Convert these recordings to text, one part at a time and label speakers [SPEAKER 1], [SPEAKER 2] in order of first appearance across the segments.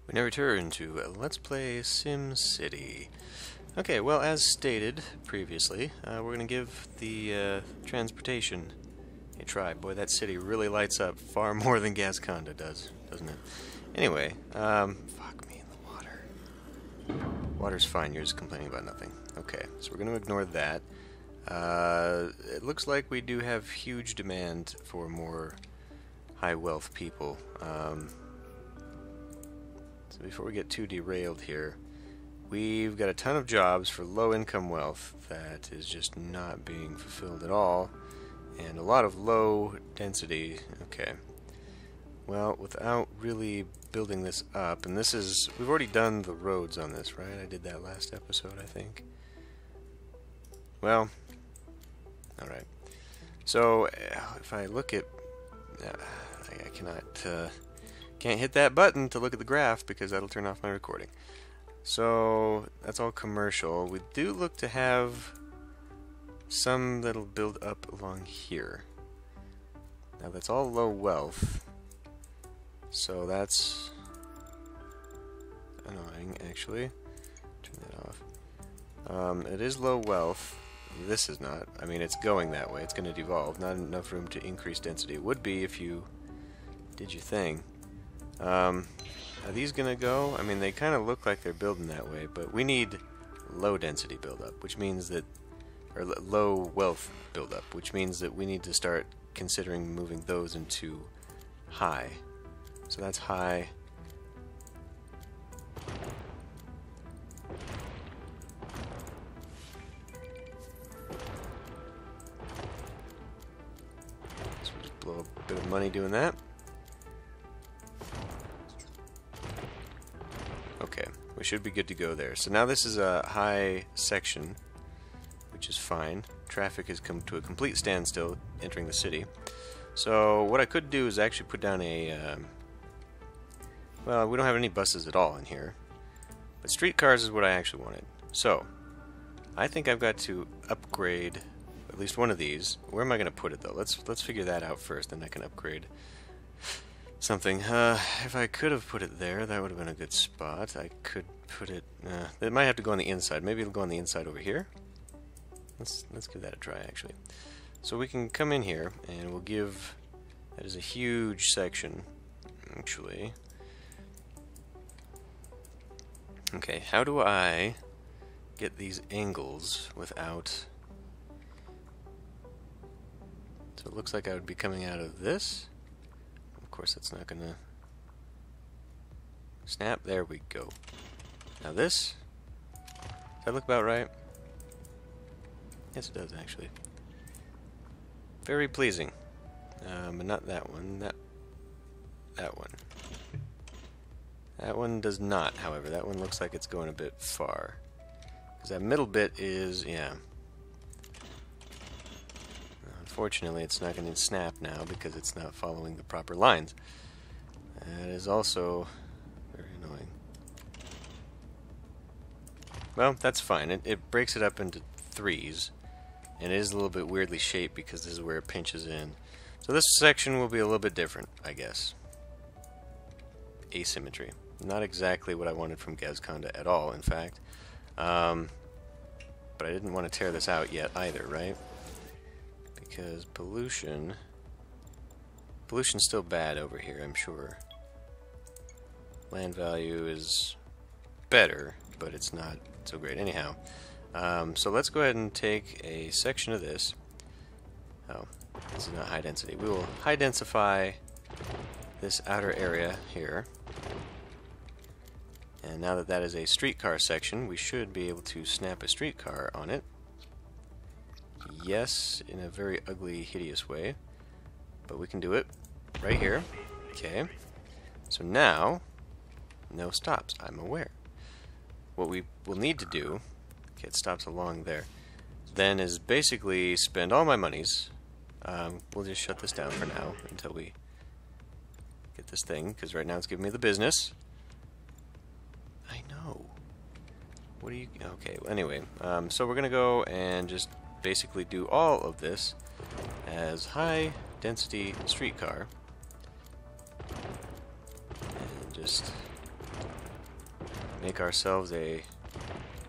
[SPEAKER 1] We now return to Let's Play SimCity. Okay, well, as stated previously, we're going to give the transportation a try. Boy, that city really lights up far more than Gasconda does, doesn't it? Anyway, fuck me in the water. Water's fine, you're just complaining about nothing. Okay, so we're going to ignore that. It looks like we do have huge demand for more high wealth people. So before we get too derailed here, we've got a ton of jobs for low income wealth that is just not being fulfilled at all, and a lot of low density. Okay, well, without really building this up, and this is, we've already done the roads on this, right? I did that last episode, I think. Well, alright. So, if I look at, I can't hit that button to look at the graph because that'll turn off my recording. So that's all commercial. We do look to have some that'll build up along here. Now that's all low wealth, so that's annoying actually. Turn that off. It is low wealth. This is not. I mean, it's going that way. It's going to devolve. Not enough room to increase density. It would be if you did your thing. Are these gonna go? I mean, they kind of look like they're building that way, but we need low density buildup, which means that, or low wealth buildup, which means that we need to start considering moving those into high. So that's high. So we'll just blow a bit of money doing that. Okay, we should be good to go there. So now this is a high section, which is fine. Traffic has come to a complete standstill entering the city. So what I could do is actually put down a... well, we don't have any buses at all in here. But streetcars is what I actually wanted. So, I think I've got to upgrade at least one of these. Where am I going to put it, though? Let's figure that out first, then I can upgrade something. If I could have put it there, that would have been a good spot. I could put it... it might have to go on the inside. Maybe it'll go on the inside over here. Let's give that a try, actually. So we can come in here, and we'll give... that is a huge section, actually. Okay, how do I get these angles without... so it looks like I would be coming out of this. Of course, that's not gonna snap. There we go. Now this, does that look about right? Yes, it does actually. Very pleasing, but not that one. That one. That one does not. However, that one looks like it's going a bit far because that middle bit is, yeah. Unfortunately, it's not going to snap now because it's not following the proper lines. That is also very annoying. Well, that's fine. It breaks it up into threes, and it is a little bit weirdly shaped because this is where it pinches in. So this section will be a little bit different, I guess. Asymmetry. Not exactly what I wanted from Gasconda at all, in fact. But I didn't want to tear this out yet either, right? Because pollution's still bad over here, I'm sure. Land value is better, but it's not so great. Anyhow, so let's go ahead and take a section of this. Oh, this is not high density. We will high densify this outer area here. And now that that is a streetcar section, we should be able to snap a streetcar on it. Yes, in a very ugly, hideous way, but we can do it right here. Okay, so now, no stops, I'm aware. What we will need to do, okay, it stops along there, then is basically spend all my monies. We'll just shut this down for now until we get this thing, because right now it's giving me the business. I know. What do you... okay, well, anyway, so we're going to go and just basically do all of this as high density streetcar and just make ourselves a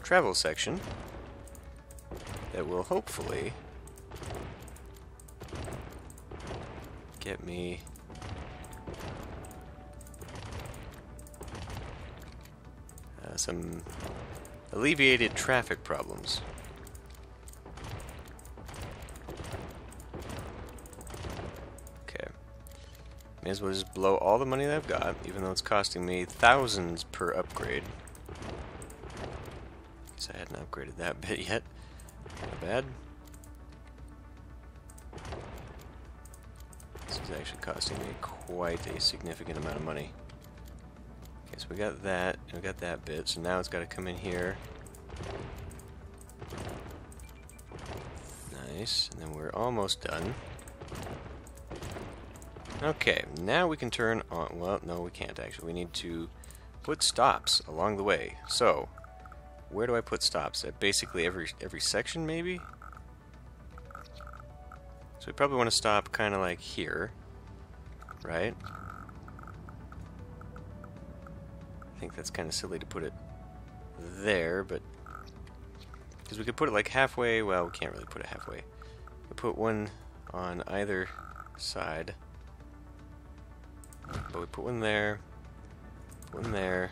[SPEAKER 1] travel section that will hopefully get me some alleviated traffic problems. Okay. May as well just blow all the money that I've got, even though it's costing me thousands per upgrade. Guess I hadn't upgraded that bit yet. Not bad. This is actually costing me quite a significant amount of money. Okay, so we got that, and we got that bit, so now it's got to come in here. Nice, and then we're almost done. Okay, now we can turn on, well, no we can't actually, we need to put stops along the way. So, where do I put stops? At basically every section maybe? So we probably want to stop kind of like here, right? I think that's kind of silly to put it there, but because we could put it like halfway. Well, we can't really put it halfway. We put one on either side, but we put one there, put one there,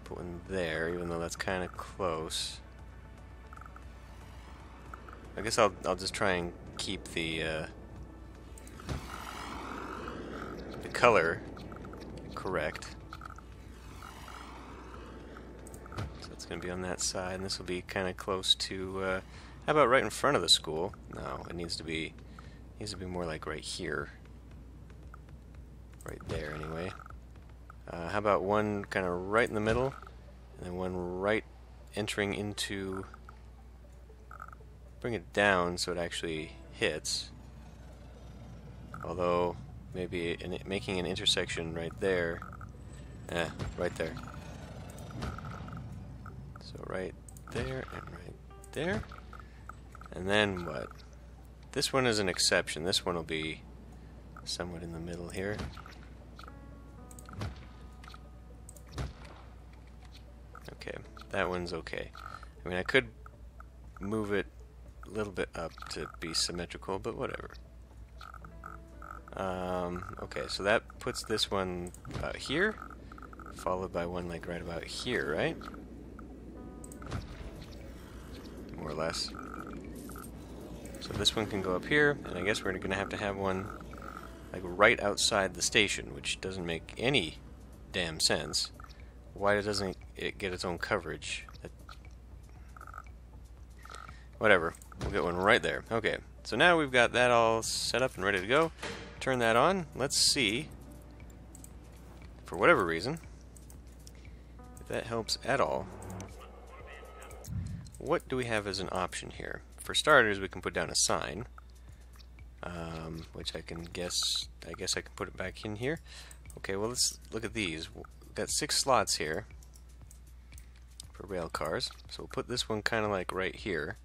[SPEAKER 1] put one there, even though that's kind of close. I guess I'll just try and keep the color correct. So it's going to be on that side, and this will be kind of close to. How about right in front of the school? No, it needs to be more like right here, right there anyway. How about one kind of right in the middle, and then one right entering into. Bring it down so it actually hits. Although maybe making an intersection right there. Right there. So right there and right there. And then what? This one is an exception. This one will be somewhat in the middle here. Okay, that one's okay. I mean, I could move it a little bit up to be symmetrical, but whatever. Okay, so that puts this one about here, followed by one like right about here, right? More or less. So this one can go up here, and I guess we're going to have one like right outside the station, which doesn't make any damn sense. Why doesn't it get its own coverage? Whatever. We'll get one right there. Okay, so now we've got that all set up and ready to go. Turn that on. Let's see, for whatever reason, if that helps at all. What do we have as an option here? For starters, we can put down a sign, which I guess I can put it back in here. Okay, well let's look at these. We've got 6 slots here for rail cars, so we'll put this one kind of like right here,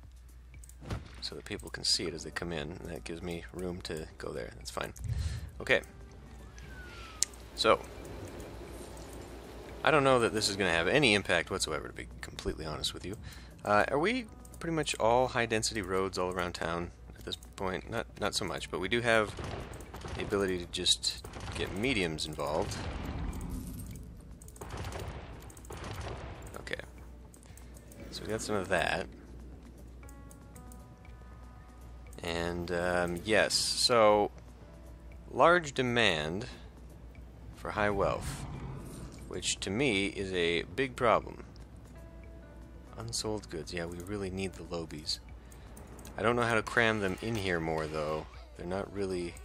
[SPEAKER 1] so that people can see it as they come in, and that gives me room to go there. That's fine. Okay. So, I don't know that this is going to have any impact whatsoever, to be completely honest with you. Are we pretty much all high-density roads all around town at this point? Not so much, but we do have the ability to just get mediums involved. Okay. So we got some of that. And yes, so large demand for high wealth, which to me is a big problem. Unsold goods, yeah, we really need the lobies. I don't know how to cram them in here more though. They're not really.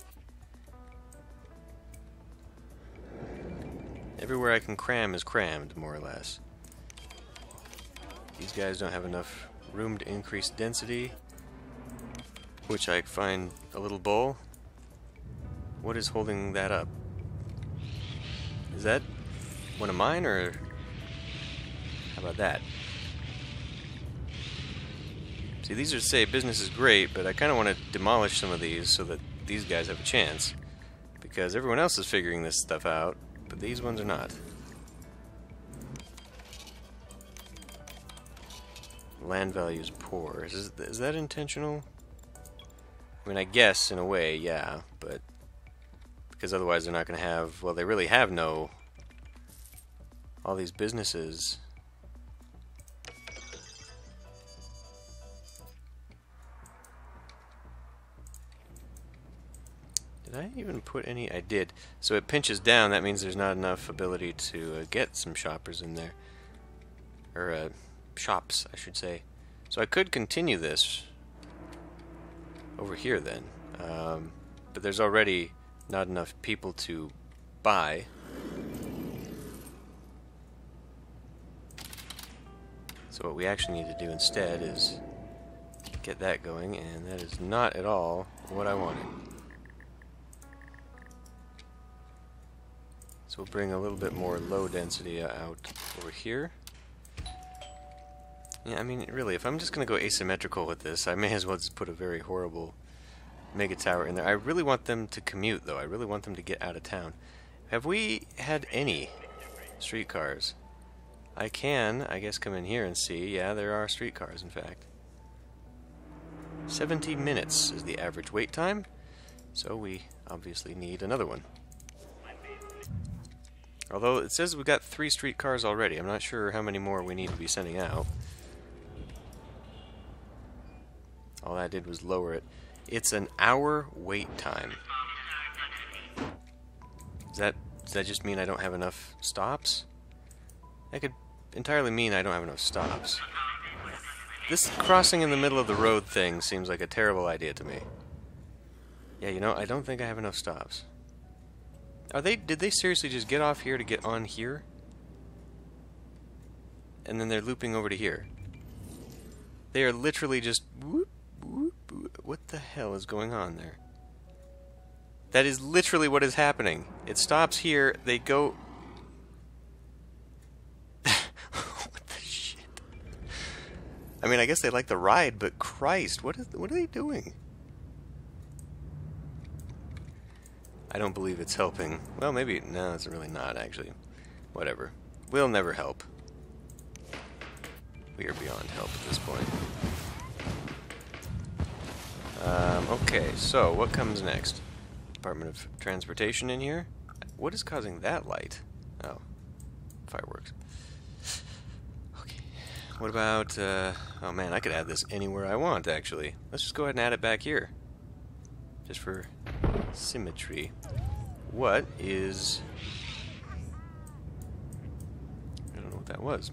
[SPEAKER 1] Everywhere I can cram is crammed, more or less. These guys don't have enough room to increase density, which I find a little bull. What is holding that up? Is that one of mine, or how about that? See, these are to say business is great, but I kind of want to demolish some of these so that these guys have a chance, because everyone else is figuring this stuff out, but these ones are not. Land value is poor. Is that intentional? I mean, I guess in a way, yeah, but because otherwise they're not going to have, well, they really have no, all these businesses. Did I even put any? I did. So it pinches down, that means there's not enough ability to get some shoppers in there. Or, shops, I should say. So I could continue this over here then. But there's already not enough people to buy. So what we actually need to do instead is get that going, and that is not at all what I wanted. So we'll bring a little bit more low density out over here. Yeah, I mean, really, if I'm just going to go asymmetrical with this, I may as well just put a very horrible mega tower in there. I really want them to commute, though. I really want them to get out of town. Have we had any streetcars? I can, I guess, come in here and see. Yeah, there are streetcars, in fact. 70 minutes is the average wait time, so we obviously need another one. Although it says we've got 3 streetcars already. I'm not sure how many more we need to be sending out. All that did was lower it. It's an hour wait time. Does that just mean I don't have enough stops? That could entirely mean I don't have enough stops. This crossing in the middle of the road thing seems like a terrible idea to me. Yeah, you know, I don't think I have enough stops. Did they seriously just get off here to get on here? And then they're looping over to here. They are literally just whoop, whoop, whoop. What the hell is going on there? That is literally what is happening. It stops here, they go... What the shit? I mean, I guess they like the ride, but Christ, what are they doing? I don't believe it's helping. Well, maybe, no, it's really not, actually. Whatever. We'll never help. We are beyond help at this point. Okay, so what comes next? Department of Transportation in here? What is causing that light? Oh, fireworks. Okay, what about, oh man, I could add this anywhere I want, actually. Let's just go ahead and add it back here. Just for symmetry. What is... I don't know what that was.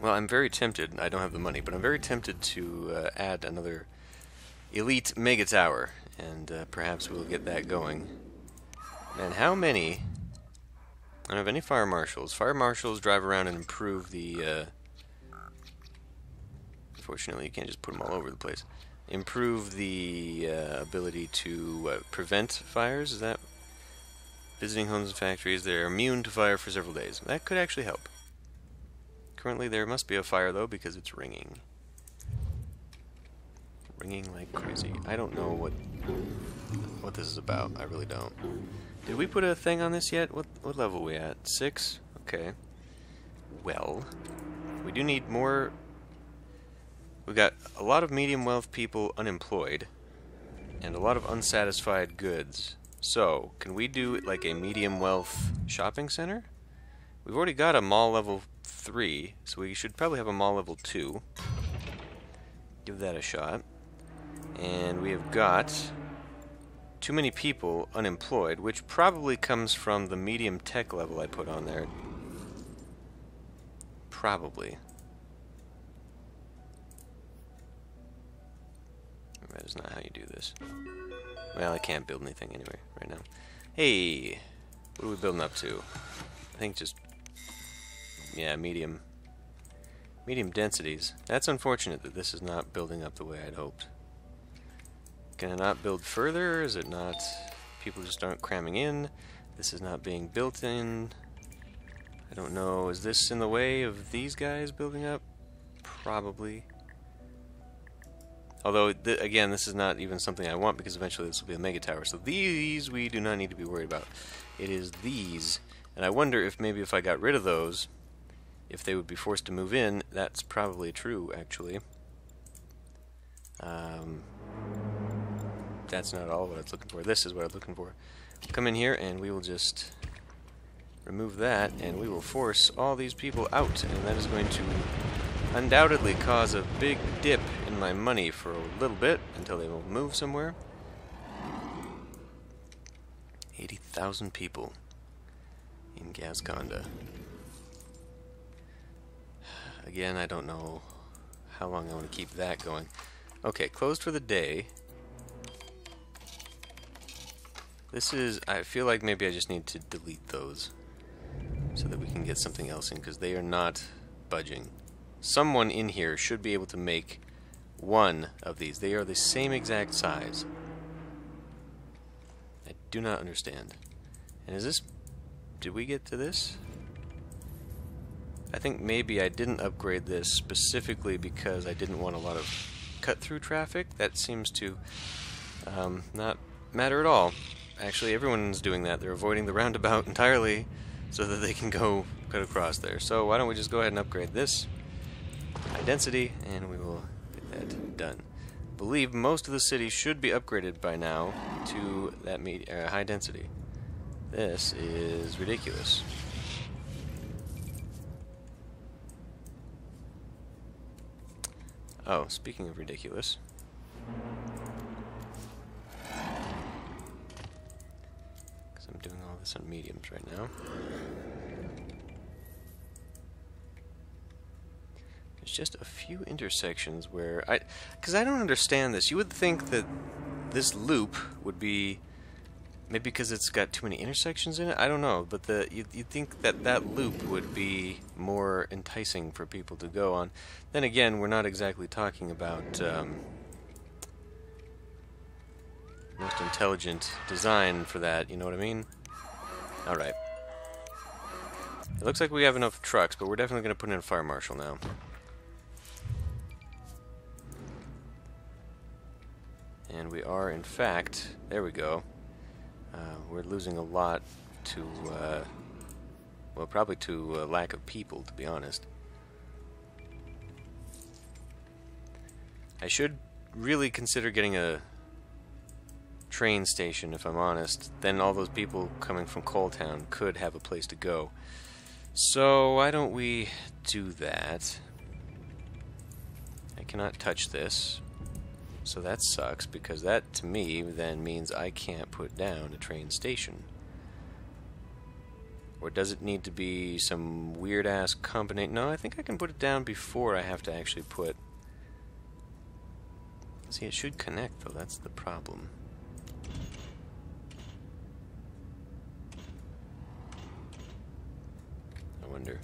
[SPEAKER 1] Well, I'm very tempted, I don't have the money, but I'm very tempted to add another elite mega tower, and perhaps we'll get that going. Man, how many... I don't have any fire marshals. Fire marshals drive around and improve the... Unfortunately, you can't just put them all over the place. Improve the ability to prevent fires. Is that visiting homes and factories? They're immune to fire for several days. That could actually help. Currently, there must be a fire though because it's ringing, ringing like crazy. I don't know what this is about. I really don't. Did we put a thing on this yet? What level are we at? 6. Okay. Well, we do need more. We've got a lot of medium wealth people unemployed, and a lot of unsatisfied goods. So, can we do like a medium wealth shopping center? We've already got a mall level 3, so we should probably have a mall level 2. Give that a shot. And we have got too many people unemployed, which probably comes from the medium tech level I put on there. Probably. That is not how you do this. Well, I can't build anything anyway right now. Hey, what are we building up to? I think just, yeah, medium densities. That's unfortunate that this is not building up the way I'd hoped. Can I not build further? Is it not, people just aren't cramming in? This is not being built in. I don't know, is this in the way of these guys building up? Probably. Although, again, this is not even something I want because eventually this will be a mega tower. So these we do not need to be worried about. It is these. And I wonder if maybe if I got rid of those, if they would be forced to move in, that's probably true, actually. That's not all what I was looking for. This is what I was looking for. Come in here and we will just remove that, and we will force all these people out, and that is going to undoubtedly cause a big dip in my money for a little bit until they will move somewhere. 80,000 people in Gasconda. Again, I don't know how long I want to keep that going. Okay, closed for the day. This is, I feel like maybe I just need to delete those so that we can get something else in, because they are not budging. Someone in here should be able to make one of these. They are the same exact size. I do not understand. And is this... did we get to this? I think maybe I didn't upgrade this specifically because I didn't want a lot of cut-through traffic. That seems to not matter at all. Actually, everyone's doing that. They're avoiding the roundabout entirely so that they can go cut across there. So why don't we just go ahead and upgrade this high density, and we will get that done. I believe most of the city should be upgraded by now to that high density. This is ridiculous. Oh, speaking of ridiculous, because I'm doing all this on mediums right now. There's just a few intersections where because I don't understand this. You would think that this loop would be, maybe because it's got too many intersections in it, I don't know, but you'd think that that loop would be more enticing for people to go on. Then again, we're not exactly talking about most intelligent design for that, you know what I mean? Alright. It looks like we have enough trucks, but we're definitely going to put in a fire marshal now. And we are, in fact, there we go. We're losing a lot to, well, probably to lack of people, to be honest. I should really consider getting a train station, if I'm honest. Then all those people coming from Coal Town could have a place to go. So why don't we do that? I cannot touch this. So that sucks, because that, to me, then means I can't put down a train station. Or does it need to be some weird-ass combination? No, I think I can put it down before I have to actually put... See, it should connect, though. That's the problem. I wonder...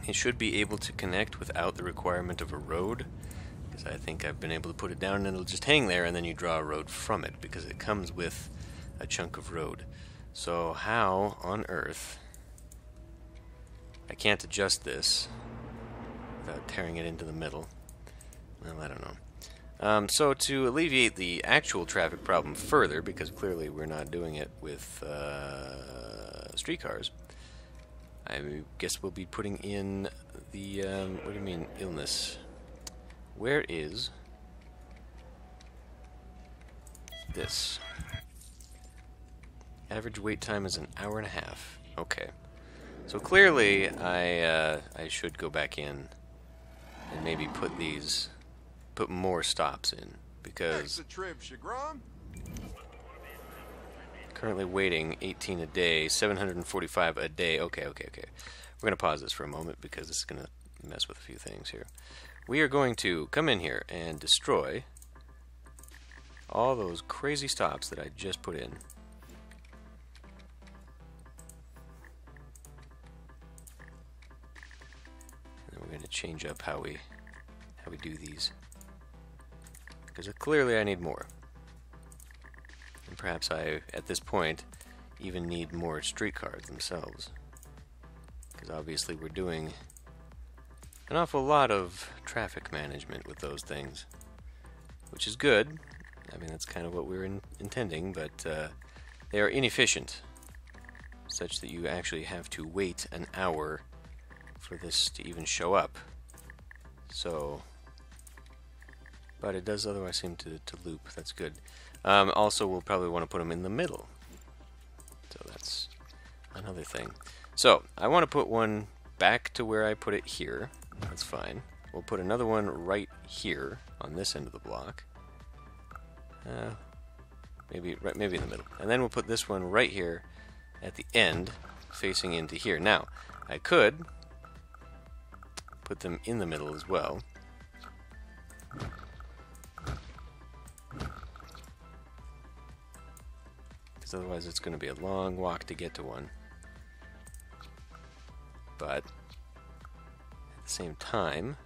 [SPEAKER 1] It should be able to connect without the requirement of a road, because I think I've been able to put it down and it'll just hang there, and then you draw a road from it, because it comes with a chunk of road. So how on earth... I can't adjust this without tearing it into the middle. Well, I don't know. So to alleviate the actual traffic problem further, because clearly we're not doing it with streetcars, I guess we'll be putting in the, what do you mean, illness? Where is this? Average wait time is 1.5 hours. Okay. So clearly I should go back in and maybe put more stops in, because currently waiting 18 a day, 745 a day. Okay. We're going to pause this for a moment because this is going to mess with a few things here. We are going to come in here and destroy all those crazy stops that I just put in. And then we're going to change up how we do these, because clearly I need more. And perhaps I, at this point, even need more streetcars themselves. Because obviously we're doing an awful lot of traffic management with those things. which is good. I mean, that's kind of what we were intending, but they are inefficient, such that you actually have to wait an hour for this to even show up. So, but it does otherwise seem to loop. That's good. Also, we'll probably want to put them in the middle. So that's another thing. So, I want to put one back to where I put it here. That's fine. We'll put another one right here on this end of the block. Maybe in the middle. And then we'll put this one right here at the end, facing into here. Now, I could put them in the middle as well. Because otherwise it's going to be a long walk to get to one. But at the same time,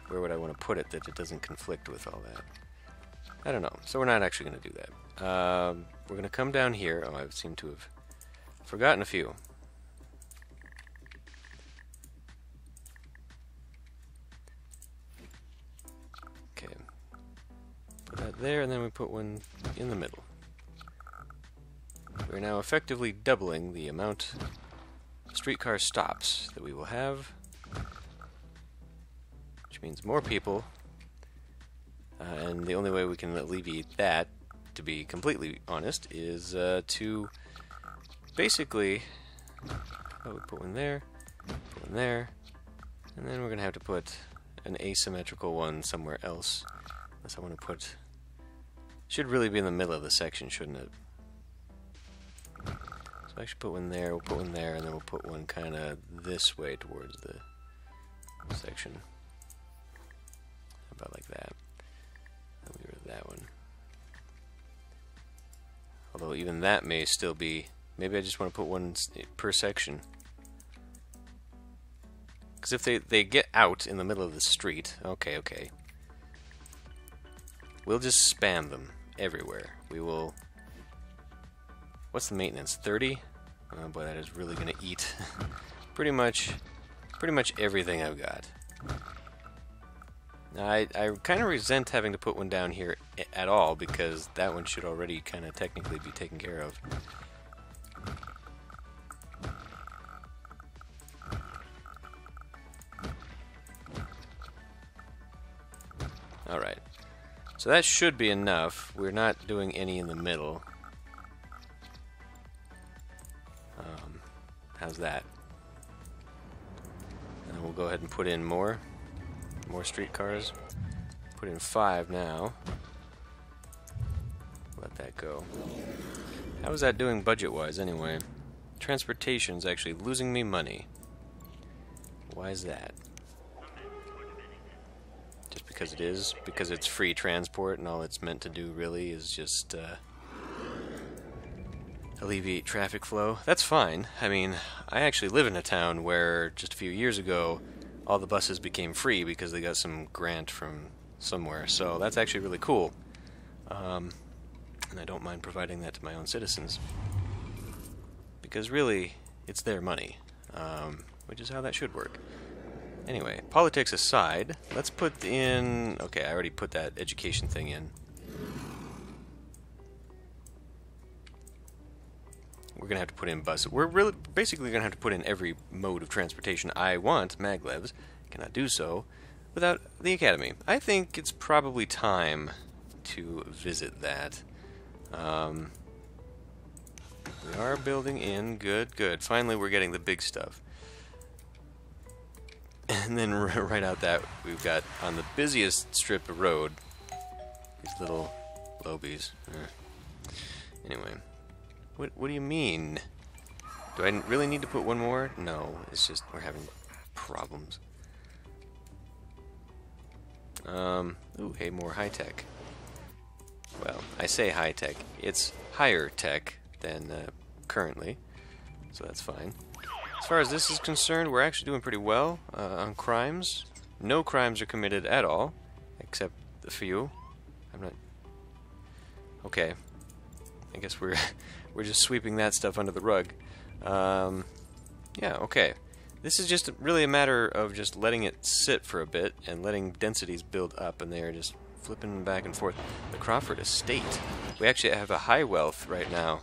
[SPEAKER 1] where would I want to put it that it doesn't conflict with all that? I don't know. So we're not actually going to do that. We're going to come down here. Oh, I seem to have forgotten a few. Okay. Put that there, and then we put one in the middle. We're now effectively doubling the amount of streetcar stops that we will have, which means more people. And the only way we can alleviate that, to be completely honest, is to basically... Oh, we put one there, and then we're going to have to put an asymmetrical one somewhere else. Unless I want to put... Should really be in the middle of the section, shouldn't it? So I should put one there, we'll put one there, and then we'll put one kind of this way towards the section. How about like that? That one. Although even that may still be... Maybe I just want to put one per section. Because if they get out in the middle of the street... Okay. We'll just spam them everywhere. We will... What's the maintenance? 30? Oh boy, that is really going to eat pretty much everything I've got. I kind of resent having to put one down here at all, because that one should already kind of technically be taken care of. Alright. So that should be enough. We're not doing any in the middle. How's that? And then we'll go ahead and put in more streetcars. Put in 5 now. Let that go. How is that doing budget-wise anyway? Transportation's actually losing me money. Why is that? Just because it is? Because it's free transport and all it's meant to do really is just alleviate traffic flow? That's fine. I mean, I actually live in a town where just a few years ago all the buses became free because they got some grant from somewhere, so that's actually really cool. And I don't mind providing that to my own citizens. Because really, it's their money, which is how that should work. Anyway, politics aside, let's put in... Okay, I already put that education thing in. We're going to have to put in buses. We're really basically going to have to put in every mode of transportation I want. Maglevs cannot do so without the Academy. I think it's probably time to visit that. We are building in. Good. Finally, we're getting the big stuff. And then right out that, we've got on the busiest strip of road, these little lobies. Anyway. What do you mean? Do I really need to put one more? No, it's just we're having problems. Ooh, hey, more high-tech. Well, I say high-tech. It's higher tech than currently, so that's fine. As far as this is concerned, we're actually doing pretty well on crimes. No crimes are committed at all, except a few. I'm not... Okay. I guess we're just sweeping that stuff under the rug. Yeah, okay. This is just really a matter of just letting it sit for a bit and letting densities build up, and they are just flipping back and forth. The Crawford Estate. We actually have a high wealth right now.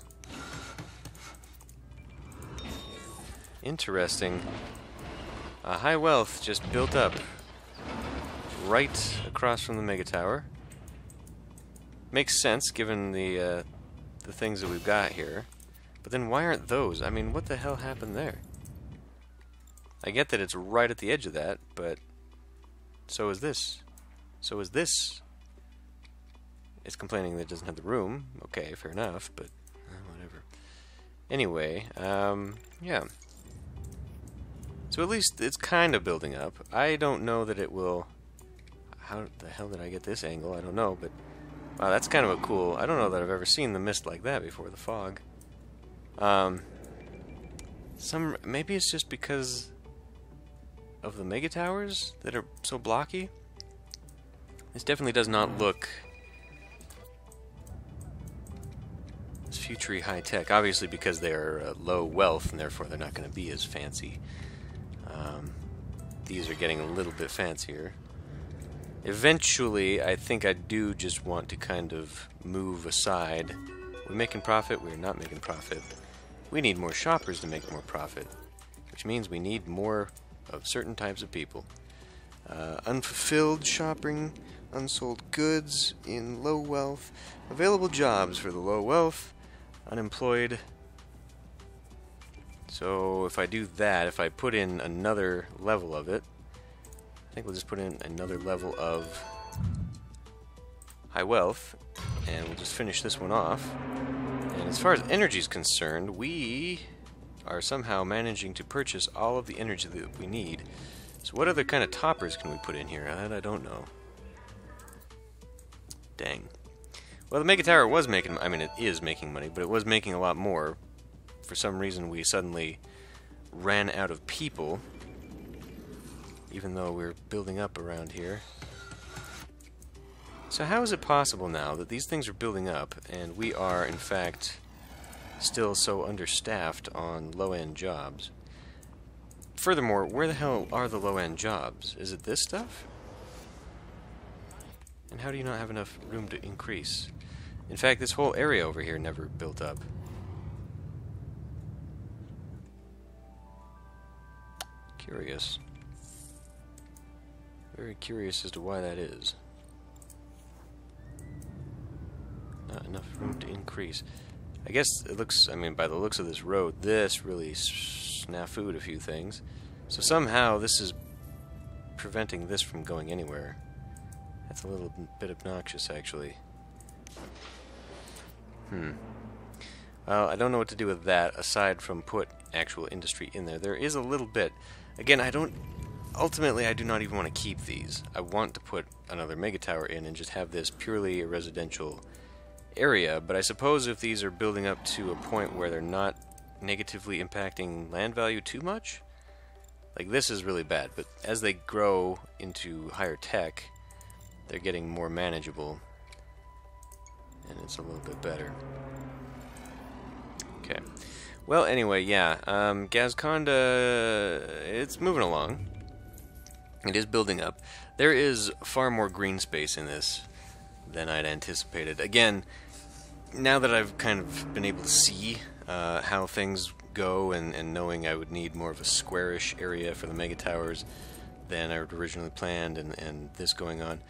[SPEAKER 1] Interesting. A high wealth just built up right across from the Mega Tower. Makes sense given the things that we've got here. But then why aren't those? I mean, what the hell happened there? I get that it's right at the edge of that, but so is this. So is this. It's complaining that it doesn't have the room. Okay, fair enough, but whatever. Anyway, yeah. So at least it's kind of building up. I don't know that it will... How the hell did I get this angle? I don't know, but... Wow, that's kind of a cool... I don't know that I've ever seen the mist like that before, the fog. Maybe it's just because of the mega towers that are so blocky. This definitely does not look as futury high-tech. Obviously because they're low wealth, and therefore they're not going to be as fancy. These are getting a little bit fancier. Eventually, I think I do just want to kind of move aside. We're making profit, we're not making profit. We need more shoppers to make more profit, which means we need more of certain types of people. Unfulfilled shopping, unsold goods in low wealth, available jobs for the low wealth, unemployed. So if I do that, if I put in another level of it, I think we'll just put in another level of high wealth, and we'll just finish this one off. And as far as energy is concerned, we are somehow managing to purchase all of the energy that we need. So what other kind of toppers can we put in here? That I don't know. Dang. Well, the Mega Tower was making... I mean, it is making money, but it was making a lot more. For some reason, we suddenly ran out of people, even though we're building up around here. So how is it possible now that these things are building up, and we are, in fact, still so understaffed on low-end jobs? Furthermore, where the hell are the low-end jobs? Is it this stuff? And how do you not have enough room to increase? In fact, this whole area over here never built up. Curious. Very curious as to why that is. Not enough room to increase. I guess it looks, I mean, by the looks of this road, this really snafu'd a few things. So somehow this is preventing this from going anywhere. That's a little bit obnoxious, actually. Well, I don't know what to do with that, aside from put actual industry in there. There is a little bit. Again, ultimately, I do not even want to keep these. I want to put another mega tower in and just have this purely a residential area, but I suppose if these are building up to a point where they're not negatively impacting land value too much, like this is really bad, but as they grow into higher tech, they're getting more manageable, and it's a little bit better. Okay. Well, anyway, yeah, Gazconda, it's moving along. It is building up. There is far more green space in this than I'd anticipated. Again, now that I've kind of been able to see how things go, and knowing I would need more of a squarish area for the mega towers than I had originally planned, and this going on,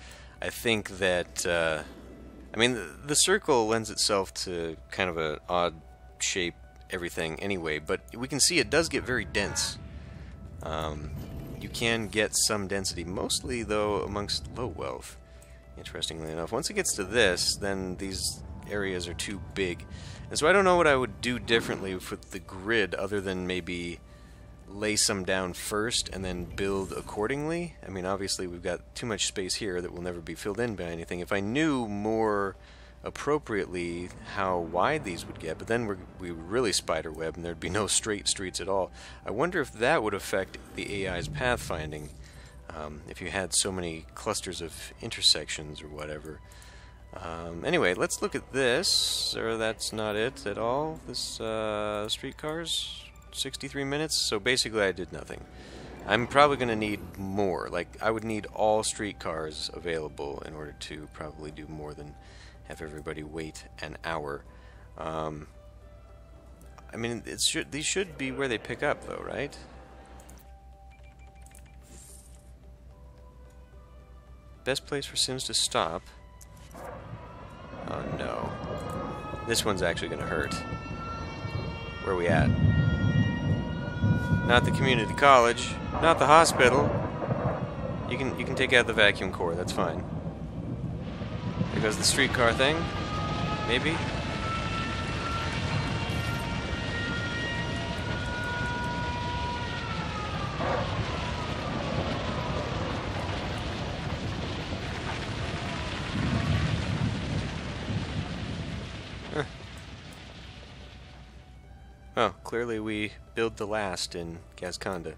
[SPEAKER 1] I think that, I mean, the circle lends itself to kind of an odd shape everything anyway, but we can see it does get very dense. You can get some density, mostly though amongst low wealth, interestingly enough. Once it gets to this, then these areas are too big, and so I don't know what I would do differently with the grid other than maybe lay some down first and then build accordingly. I mean, obviously we've got too much space here that will never be filled in by anything. If I knew more appropriately how wide these would get, but then we would really spider web and there'd be no straight streets at all. I wonder if that would affect the AI's pathfinding, if you had so many clusters of intersections or whatever. Anyway, let's look at this. Or that's not it at all. This streetcars, 63 minutes. So basically I did nothing. I'm probably going to need more. Like, I would need all streetcars available in order to probably do more than have everybody wait an hour. I mean, these should be where they pick up, though, right? Best place for Sims to stop. Oh no. This one's actually going to hurt. Where are we at? Not the community college. Not the hospital. You can take out the vacuum core, that's fine. There goes the streetcar thing. Maybe? Oh, clearly we build the last in Gasconda.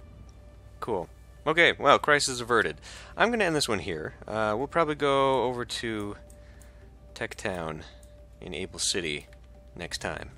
[SPEAKER 1] Cool. Okay, well, crisis averted. I'm going to end this one here. We'll probably go over to Tech Town in Able City next time.